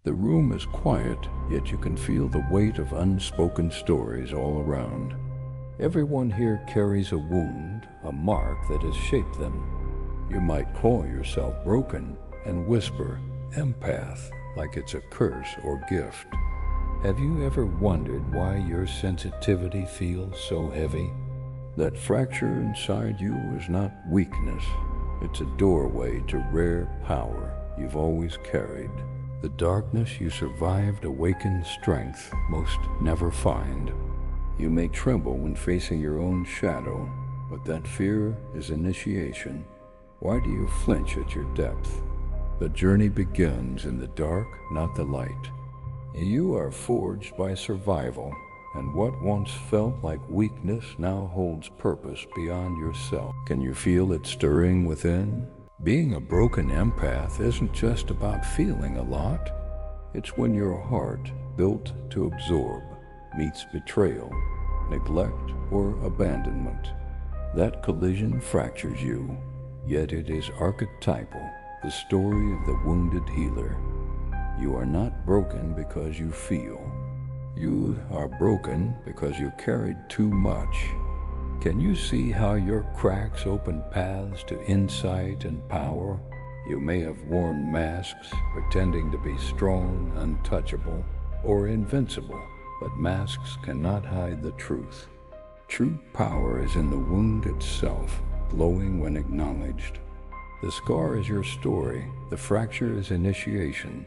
The room is quiet, yet you can feel the weight of unspoken stories all around. Everyone here carries a wound, a mark that has shaped them. You might call yourself broken and whisper, empath, like it's a curse or gift. Have you ever wondered why your sensitivity feels so heavy? That fracture inside you is not weakness. It's a doorway to rare power you've always carried. The darkness you survived awakens strength most never find. You may tremble when facing your own shadow, but that fear is initiation. Why do you flinch at your depth? The journey begins in the dark, not the light. You are forged by survival, and what once felt like weakness now holds purpose beyond yourself. Can you feel it stirring within? Being a broken empath isn't just about feeling a lot. It's when your heart, built to absorb, meets betrayal, neglect, or abandonment. That collision fractures you, yet it is archetypal, the story of the wounded healer. You are not broken because you feel. You are broken because you carried too much. Can you see how your cracks open paths to insight and power? You may have worn masks, pretending to be strong, untouchable, or invincible, but masks cannot hide the truth. True power is in the wound itself, glowing when acknowledged. The scar is your story, the fracture is initiation.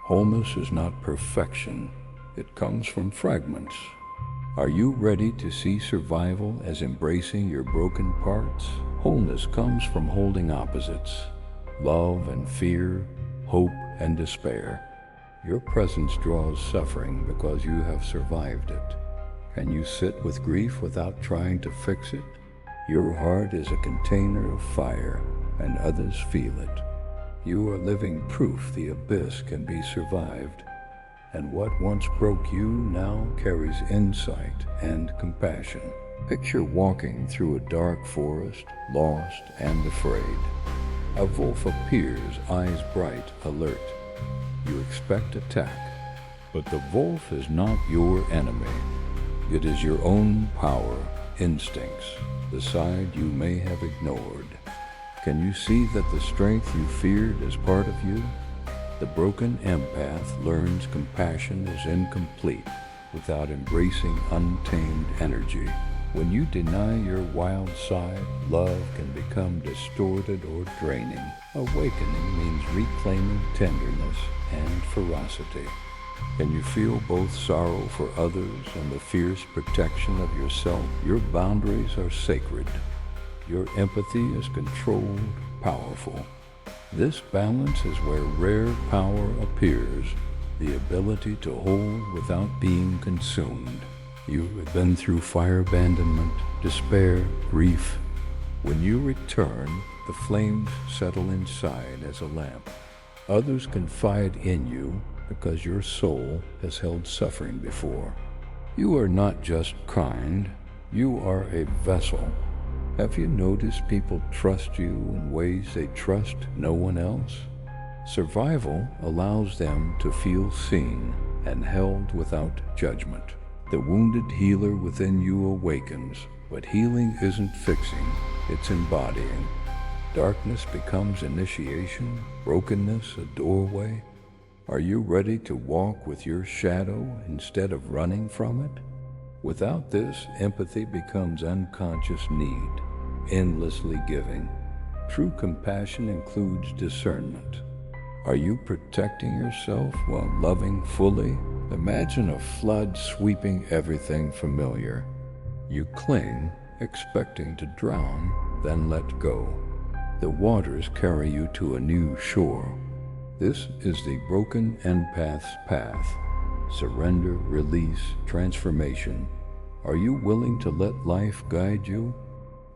Wholeness is not perfection, it comes from fragments. Are you ready to see survival as embracing your broken parts? Wholeness comes from holding opposites, love and fear, hope and despair. Your presence draws suffering because you have survived it. Can you sit with grief without trying to fix it? Your heart is a container of fire, and others feel it. You are living proof the abyss can be survived. And what once broke you now carries insight and compassion. Picture walking through a dark forest, lost and afraid. A wolf appears, eyes bright, alert. You expect attack, but the wolf is not your enemy. It is your own power, instincts, the side you may have ignored. Can you see that the strength you feared is part of you? The broken empath learns compassion is incomplete without embracing untamed energy. When you deny your wild side, love can become distorted or draining. Awakening means reclaiming tenderness and ferocity. Can you feel both sorrow for others and the fierce protection of yourself? Your boundaries are sacred. Your empathy is controlled, powerful. This balance is where rare power appears, the ability to hold without being consumed. You have been through fire abandonment, despair, grief. When you return, the flames settle inside as a lamp. Others confide in you because your soul has held suffering before. You are not just kind, you are a vessel. Have you noticed people trust you in ways they trust no one else? Survival allows them to feel seen and held without judgment. The wounded healer within you awakens, but healing isn't fixing, it's embodying. Darkness becomes initiation, brokenness a doorway. Are you ready to walk with your shadow instead of running from it? Without this, empathy becomes unconscious need, endlessly giving. True compassion includes discernment. Are you protecting yourself while loving fully? Imagine a flood sweeping everything familiar. You cling, expecting to drown, then let go. The waters carry you to a new shore. This is the broken empath's path. Surrender, release, transformation. Are you willing to let life guide you?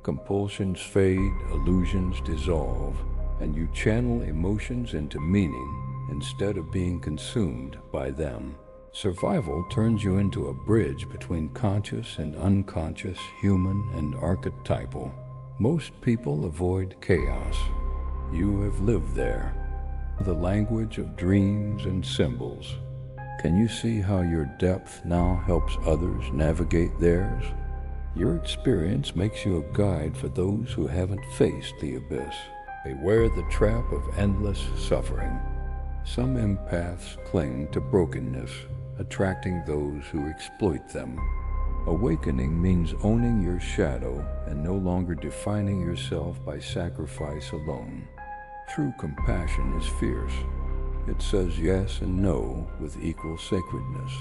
Compulsions fade, illusions dissolve, and you channel emotions into meaning instead of being consumed by them. Survival turns you into a bridge between conscious and unconscious, human and archetypal. Most people avoid chaos. You have lived there. the language of dreams and symbols. Can you see how your depth now helps others navigate theirs? Your experience makes you a guide for those who haven't faced the abyss. Beware the trap of endless suffering. Some empaths cling to brokenness, attracting those who exploit them. Awakening means owning your shadow and no longer defining yourself by sacrifice alone. True compassion is fierce. It says yes and no with equal sacredness.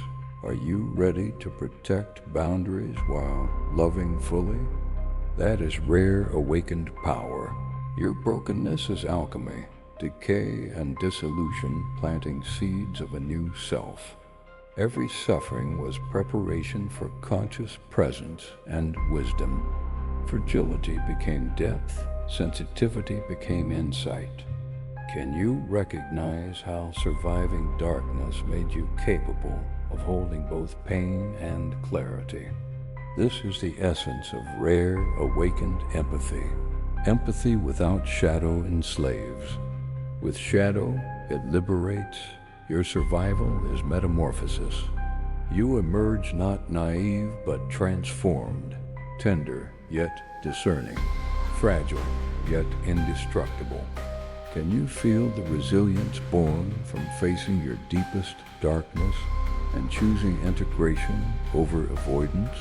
Are you ready to protect boundaries while loving fully? That is rare awakened power. Your brokenness is alchemy, decay and dissolution planting seeds of a new self. Every suffering was preparation for conscious presence and wisdom. Fragility became depth, sensitivity became insight. Can you recognize how surviving darkness made you capable of holding both pain and clarity? This is the essence of rare, awakened empathy. Empathy without shadow enslaves. With shadow, it liberates. Your survival is metamorphosis. You emerge not naive, but transformed, tender, yet discerning, fragile, yet indestructible. Can you feel the resilience born from facing your deepest darkness and choosing integration over avoidance?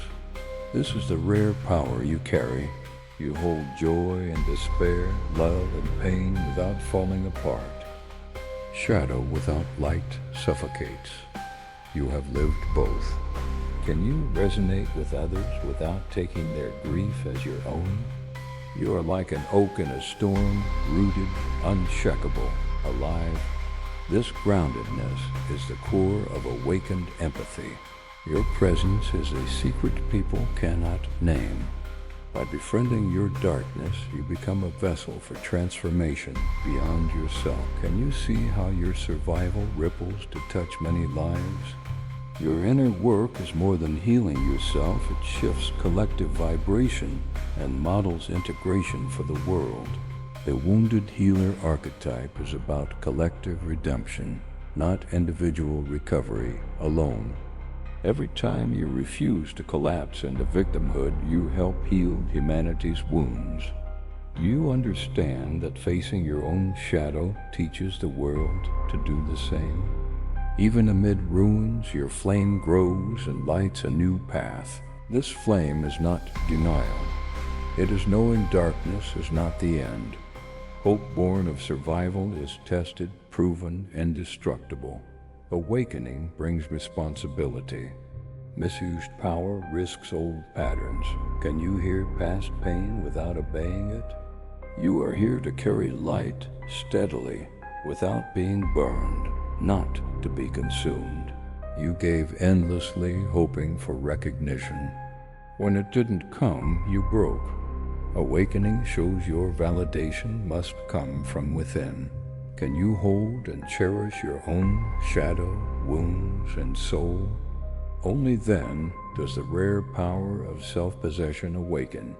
This is the rare power you carry. You hold joy and despair, love and pain without falling apart. Shadow without light suffocates. You have lived both. Can you resonate with others without taking their grief as your own? You are like an oak in a storm, rooted, unshakable, alive. This groundedness is the core of awakened empathy. Your presence is a secret people cannot name. By befriending your darkness, you become a vessel for transformation beyond yourself. Can you see how your survival ripples to touch many lives? Your inner work is more than healing yourself. It shifts collective vibration and models integration for the world. The wounded healer archetype is about collective redemption, not individual recovery alone. Every time you refuse to collapse into victimhood, you help heal humanity's wounds. You understand that facing your own shadow teaches the world to do the same. Even amid ruins, your flame grows and lights a new path. This flame is not denial. It is knowing darkness is not the end. Hope born of survival is tested, proven, indestructible. Awakening brings responsibility. Misused power risks old patterns. Can you hear past pain without obeying it? You are here to carry light steadily without being burned, not to be consumed. You gave endlessly, hoping for recognition. When it didn't come, you broke. Awakening shows your validation must come from within. Can you hold and cherish your own shadow, wounds, and soul? Only then does the rare power of self-possession awaken.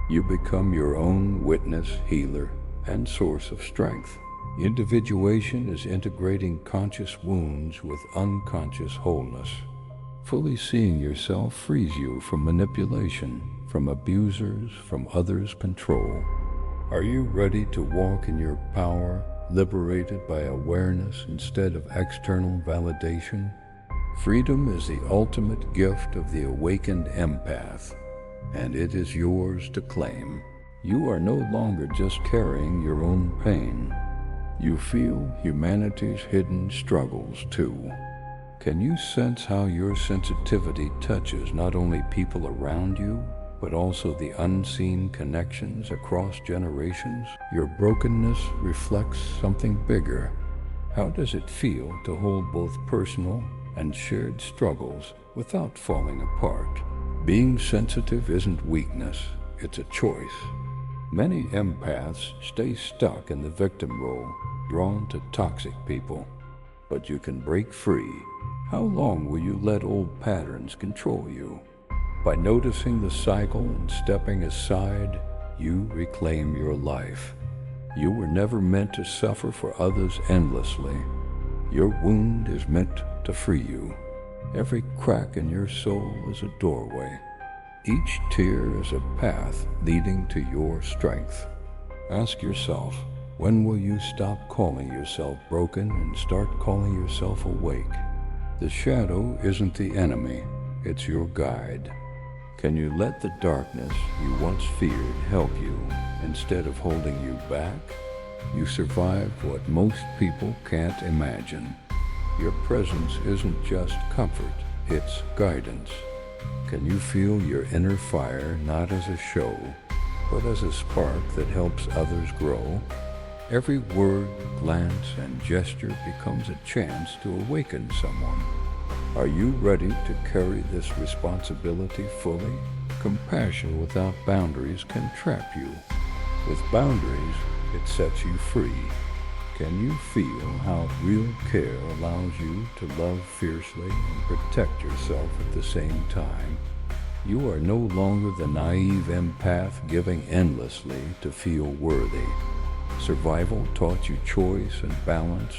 You become your own witness, healer, and source of strength. Individuation is integrating conscious wounds with unconscious wholeness. Fully seeing yourself frees you from manipulation, from abusers, from others' control. Are you ready to walk in your power, liberated by awareness instead of external validation? Freedom is the ultimate gift of the awakened empath, and it is yours to claim. You are no longer just carrying your own pain. You feel humanity's hidden struggles too. Can you sense how your sensitivity touches not only people around you, but also the unseen connections across generations? Your brokenness reflects something bigger. How does it feel to hold both personal and shared struggles without falling apart? Being sensitive isn't weakness, it's a choice. Many empaths stay stuck in the victim role, drawn to toxic people. But you can break free. How long will you let old patterns control you? By noticing the cycle and stepping aside, you reclaim your life. You were never meant to suffer for others endlessly. Your wound is meant to free you. Every crack in your soul is a doorway. Each tear is a path leading to your strength. Ask yourself, when will you stop calling yourself broken and start calling yourself awake? The shadow isn't the enemy, it's your guide. Can you let the darkness you once feared help you instead of holding you back? You survived what most people can't imagine. Your presence isn't just comfort, it's guidance. Can you feel your inner fire not as a show, but as a spark that helps others grow? Every word, glance, and gesture becomes a chance to awaken someone. Are you ready to carry this responsibility fully? Compassion without boundaries can trap you. With boundaries, it sets you free. Can you feel how real care allows you to love fiercely and protect yourself at the same time? You are no longer the naive empath giving endlessly to feel worthy. Survival taught you choice and balance.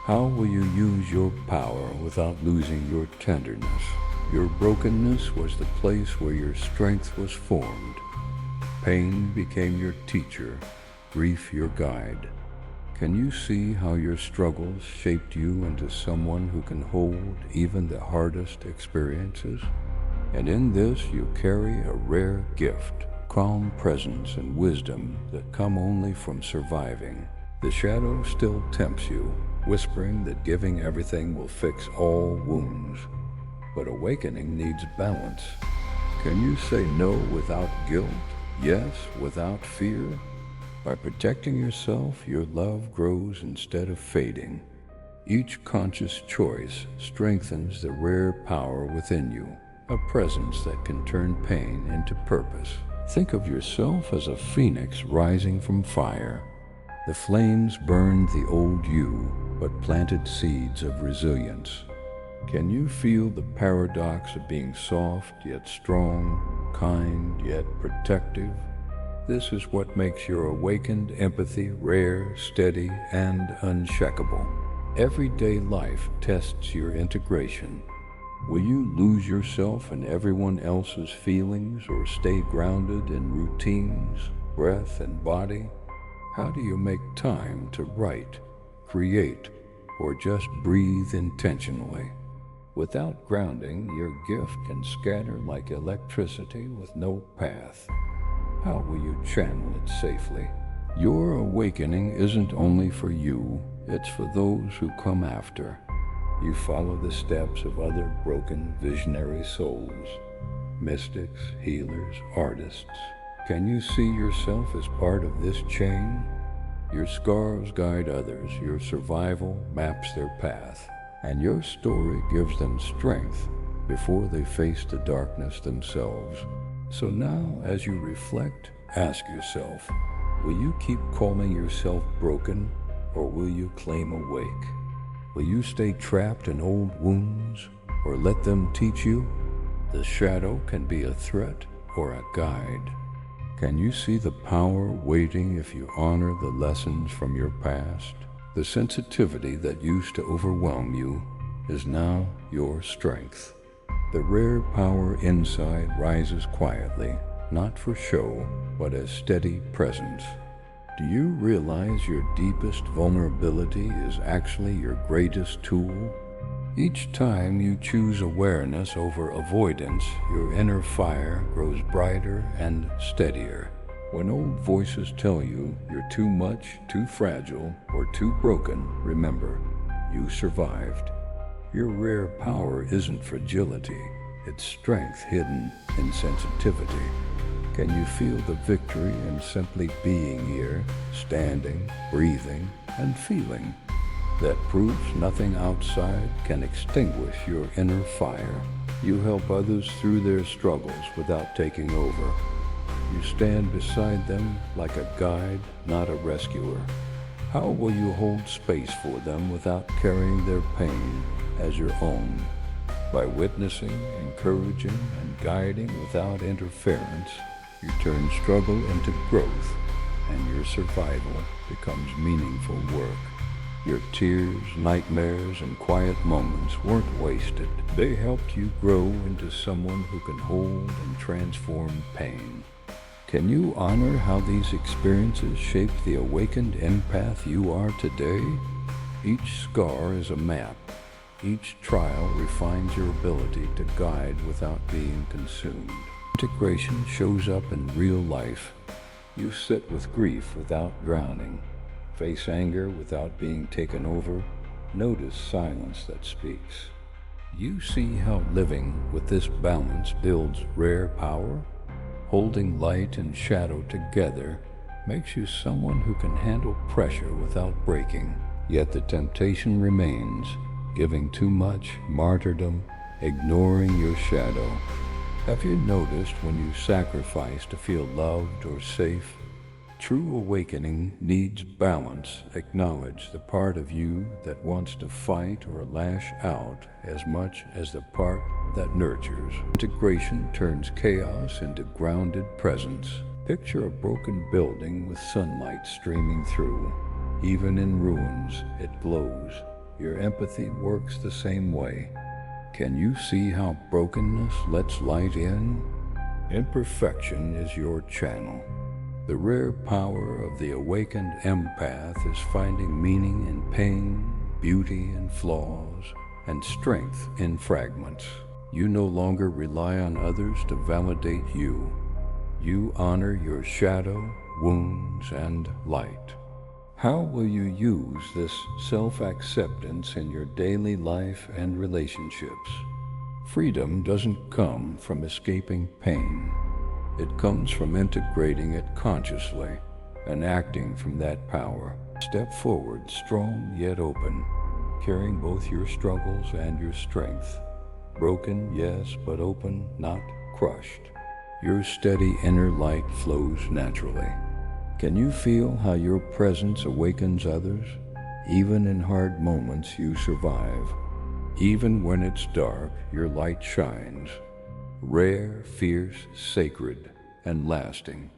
How will you use your power without losing your tenderness? Your brokenness was the place where your strength was formed. Pain became your teacher, grief your guide. Can you see how your struggles shaped you into someone who can hold even the hardest experiences? And in this you carry a rare gift, calm presence and wisdom that come only from surviving. The shadow still tempts you, whispering that giving everything will fix all wounds. But awakening needs balance. Can you say no without guilt, yes without fear? By protecting yourself, your love grows instead of fading. Each conscious choice strengthens the rare power within you, a presence that can turn pain into purpose. Think of yourself as a phoenix rising from fire. The flames burned the old you, but planted seeds of resilience. Can you feel the paradox of being soft yet strong, kind yet protective? This is what makes your awakened empathy rare, steady, and unshakable. Everyday life tests your integration. Will you lose yourself in everyone else's feelings or stay grounded in routines, breath, and body? How do you make time to write, create, or just breathe intentionally? Without grounding, your gift can scatter like electricity with no path. How will you channel it safely? Your awakening isn't only for you, it's for those who come after. You follow the steps of other broken visionary souls, mystics, healers, artists. Can you see yourself as part of this chain? Your scars guide others, your survival maps their path, and your story gives them strength before they face the darkness themselves. So now, as you reflect, ask yourself, will you keep calling yourself broken, or will you claim awake? Will you stay trapped in old wounds, or let them teach you? The shadow can be a threat or a guide. Can you see the power waiting if you honor the lessons from your past? The sensitivity that used to overwhelm you is now your strength. The rare power inside rises quietly, not for show, but as steady presence. Do you realize your deepest vulnerability is actually your greatest tool? Each time you choose awareness over avoidance, your inner fire grows brighter and steadier. When old voices tell you you're too much, too fragile, or too broken, remember, you survived. Your rare power isn't fragility, it's strength hidden in sensitivity. Can you feel the victory in simply being here, standing, breathing, and feeling? That proves nothing outside can extinguish your inner fire. You help others through their struggles without taking over. You stand beside them like a guide, not a rescuer. How will you hold space for them without carrying their pain as your own? By witnessing, encouraging, and guiding without interference, you turn struggle into growth. and your survival becomes meaningful work. Your tears, nightmares, and quiet moments weren't wasted. They helped you grow into someone who can hold and transform pain. Can you honor how these experiences shaped the awakened empath you are today? Each scar is a map. Each trial refines your ability to guide without being consumed. Integration shows up in real life. You sit with grief without drowning, face anger without being taken over, notice silence that speaks. You see how living with this balance builds rare power? Holding light and shadow together makes you someone who can handle pressure without breaking. Yet the temptation remains, giving too much, martyrdom, ignoring your shadow. Have you noticed when you sacrifice to feel loved or safe? True awakening needs balance. Acknowledge the part of you that wants to fight or lash out as much as the part that nurtures. Integration turns chaos into grounded presence. Picture a broken building with sunlight streaming through. Even in ruins, it glows. Your empathy works the same way. Can you see how brokenness lets light in? Imperfection is your channel. The rare power of the awakened empath is finding meaning in pain, beauty in flaws, and strength in fragments. You no longer rely on others to validate you. You honor your shadow, wounds, and light. How will you use this self-acceptance in your daily life and relationships? Freedom doesn't come from escaping pain. It comes from integrating it consciously and acting from that power. Step forward, strong yet open, carrying both your struggles and your strength. Broken, yes, but open, not crushed. Your steady inner light flows naturally. Can you feel how your presence awakens others? Even in hard moments, you survive. Even when it's dark, your light shines. Rare, fierce, sacred, and lasting.